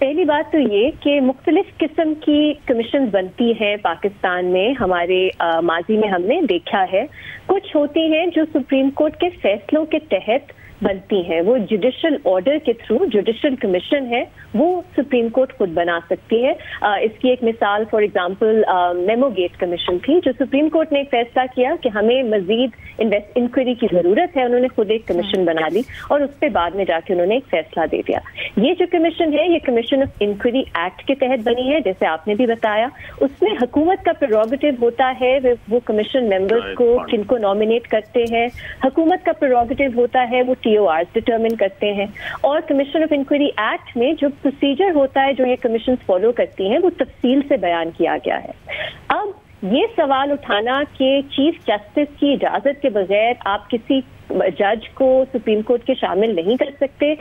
پہلی بات تو یہ کہ مختلف قسم کی کمیشن بنتی ہیں پاکستان میں. ہمارے ماضی میں ہم نے دیکھا ہے کچھ ہوتی ہیں جو سپریم کورٹ کے فیصلوں کے تحت بنتی ہیں. وہ جوڈیشل آرڈر کے تھرو جوڈیشل کمیشن ہے وہ سپریم کورٹ خود بنا سکتی ہے. اس کی ایک مثال for example Memogate commission تھی جو سپریم کورٹ نے ایک فیصلہ کیا کہ ہمیں مزید انکوائری کی ضرورت ہے. انہوں نے خود ایک کمیشن بنا لی اور اس پہ بعد میں جا کے انہوں نے ایک فیصلہ دے دیا. یہ جو کمیشن ہے یہ کمیشن آف انکوائری ایکٹ کے تحت بنی ہے جیسے آپ نے بھی بتایا. اس میں حکومت کا پریروگیٹو ہوتا ہے وہ کمیشن ممبرس کو کن کو نامینیٹ کرتے ہیں. حکومت کا پریروگیٹو ہوتا ہے وہ TORs ڈٹرمن کرتے ہیں. اور کمیشن آف انکوائری ایکٹ میں جو پروسیجر ہوتا ہے جو یہ کمیشن فالو کرتی ہیں وہ تفصیل سے بیان کیا گیا ہے. اب یہ سوال اٹھانا کہ چیف جسٹس کی اجازت کے بغیر آپ کسی جج کو سپریم کورٹ کے شامل نہیں کر سکتے،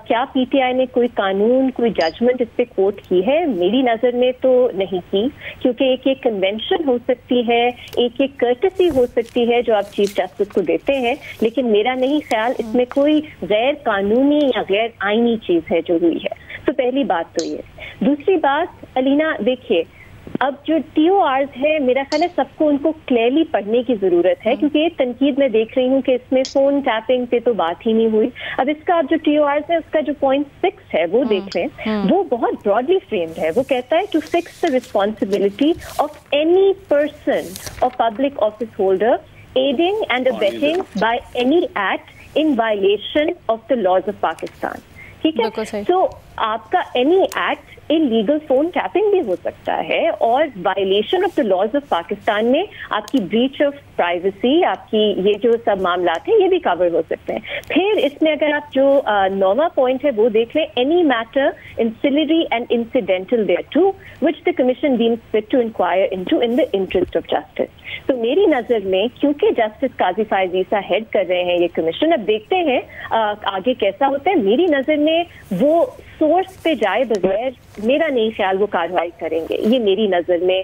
کیا PTI نے کوئی قانون کوئی ججمنٹ اس پہ کوٹ کی ہے؟ میری نظر میں تو نہیں کی، کیونکہ ایک ایک کنونشن ہو سکتی ہے، ایک ایک کرٹسی ہو سکتی ہے جو آپ چیف جسٹس کو دیتے ہیں، لیکن میرا نہیں خیال اس میں کوئی غیر قانونی یا غیر آئینی چیز ہے جو ہوئی ہے. تو پہلی بات تو یہ. دوسری بات علینا دیکھیے اب جو TORs ہے میرا خیال ہے سب کو ان کو کلیئرلی پڑھنے کی ضرورت ہے، کیونکہ یہ تنقید میں دیکھ رہی ہوں کہ اس میں فون ٹیپنگ پہ تو بات ہی نہیں ہوئی. اب اس کا جو TORs ہے اس کا جو .6 ہے وہ دیکھ لیں، وہ بہت براڈلی فریمڈ ہے. وہ کہتا ہے to fix the responsibility of any person اور public office holder aiding and abetting by any act in violation of the laws of Pakistan. ٹھیک ہے، تو آپ کا any act illegal phone tapping بھی ہو سکتا ہے اور violation of the laws of Pakistan میں آپ کی بریچ آف پرائیویسی، آپ کی یہ جو سب معاملات ہیں یہ بھی کور ہو سکتے ہیں. پھر اس میں اگر آپ جو 9واں پوائنٹ ہے وہ دیکھ لیں، any matter ancillary and incidental thereto which the commission deems fit to inquire into in the interest of justice. تو میری نظر میں کیونکہ جسٹس قاضی فائز عیسیٰ ہیڈ کر رہے ہیں یہ کمیشن، اب دیکھتے ہیں آگے کیسا ہوتا ہے. میری نظر میں وہ سورس پہ جائے بغیر میرا نہیں خیال وہ کارروائی کریں گے، یہ میری نظر میں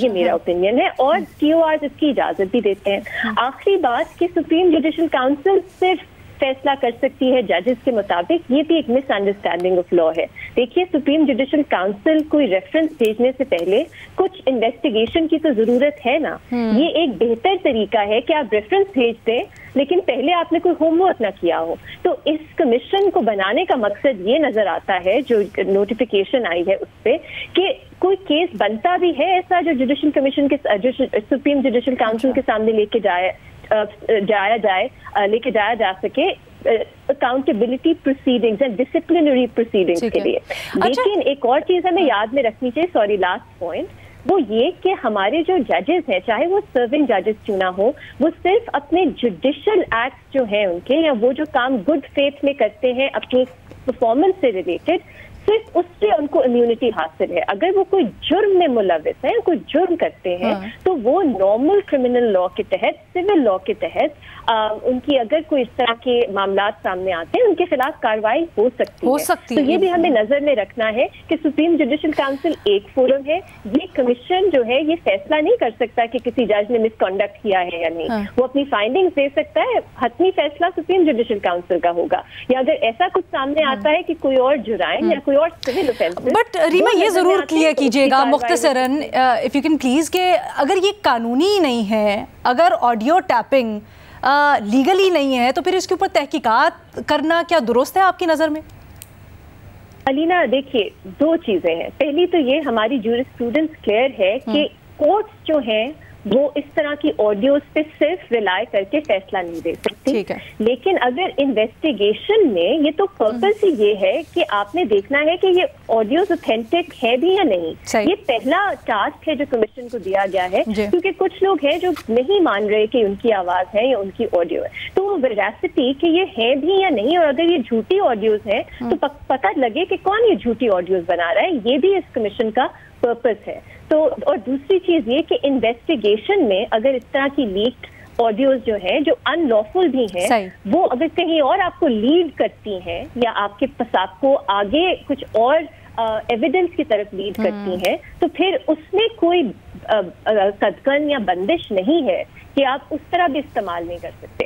یہ میرا اوپینین ہے. اور TORs اس کی اجازت بھی دیتے ہیں. آخری بات کہ سپریم جوڈیشل کاؤنسل صرف فیصلہ کر سکتی ہے ججز کے مطابق، یہ بھی ایک مس انڈرسٹینڈنگ آف لا ہے. دیکھیے سپریم جوڈیشل کاؤنسل کوئی ریفرنس بھیجنے سے پہلے کچھ انویسٹیگیشن کی تو ضرورت ہے نا. یہ ایک بہتر طریقہ ہے کہ آپ ریفرنس بھیج دیں لیکن پہلے آپ نے کوئی ہوم ورک نہ کیا ہو. تو اس کمیشن کو بنانے کا مقصد یہ نظر آتا ہے جو نوٹیفیکیشن آئی ہے اس پہ کہ کوئی کیس بنتا بھی ہے ایسا جو جوڈیشل کمیشن کے سپریم جوڈیشل کاؤنسل کے سامنے لے کے جایا جا سکے accountability proceedings and disciplinary proceedings کے لیے. لیکن ایک اور چیز ہمیں یاد میں رکھنی چاہیے، سوری لاسٹ پوائنٹ، وہ یہ کہ ہمارے جو ججز ہیں چاہے وہ سرونگ ججز کیوں نہ ہو، وہ صرف اپنے جوڈیشل ایکٹس جو ہیں ان کے یا وہ جو کام گڈ فیتھ میں کرتے ہیں اپنی پرفارمنس سے ریلیٹڈ، صرف اس سے ان کو امیونٹی حاصل ہے. اگر وہ کوئی جرم میں ملوث ہیں، کوئی جرم کرتے ہیں تو وہ نارمل کرمنل لا کے تحت، سول لا کے تحت ان کی اگر کوئی اس طرح کے معاملات سامنے آتے ہیں ان کے خلاف کارروائی ہو سکتی ہے. تو یہ بھی ہمیں نظر میں رکھنا ہے کہ سپریم جوڈیشل کاؤنسل ایک فورم ہے. یہ کمیشن جو ہے یہ فیصلہ نہیں کر سکتا کہ کسی جج نے مس کنڈکٹ کیا ہے یا نہیں. وہ اپنی فائنڈنگز دے سکتا ہے، حتمی فیصلہ سپریم جوڈیشل کاؤنسل کا ہوگا. یا اگر ایسا کچھ سامنے آتا ہے کہ کوئی اور جرائم یا کوئی اور سول اوفینس. بٹ ریما یہ ضرور کلیئر کیجیے گا مختصراً اف یو کین پلیز کہ اگر یہ قانونی نہیں ہے، اگر آڈیو ٹیپنگ لیگلی نہیں ہے تو پھر اس کے اوپر تحقیقات کرنا کیا درست ہے آپ کی نظر میں؟ علینا دیکھیے دو چیزیں ہیں. پہلی تو یہ ہماری جورسپروڈنس کلیئر ہے کہ کورٹس جو ہیں وہ اس طرح کی آڈیوز پہ صرف ریلائی کر کے فیصلہ نہیں دے سکتی. لیکن اگر انویسٹیگیشن میں یہ تو پرپز ہی یہ ہے کہ آپ نے دیکھنا ہے کہ یہ آڈیوز اوتھینٹک ہے بھی یا نہیں. یہ پہلا ٹاسک ہے جو کمیشن کو دیا گیا ہے، کیونکہ کچھ لوگ ہیں جو نہیں مان رہے کہ ان کی آواز ہے یا ان کی آڈیو ہے. تو وہ ویراسٹی کہ یہ ہے بھی یا نہیں، اور اگر یہ جھوٹی آڈیوز ہیں تو پتہ لگے کہ کون یہ جھوٹی آڈیوز بنا رہا ہے، یہ بھی اس کمیشن کا پرپز ہے. تو اور دوسری چیز یہ کہ انویسٹیگیشن میں اگر اس طرح کی لیکڈ آڈیوز جو ہیں جو ان لافل بھی ہیں وہ اگر کہیں اور آپ کو لیڈ کرتی ہیں یا آپ کے پاس آپ کو آگے کچھ اور ایویڈنس کی طرف لیڈ کرتی ہیں تو پھر اس میں کوئی قدغن یا بندش نہیں ہے کہ آپ اس طرح بھی استعمال نہیں کر سکتے.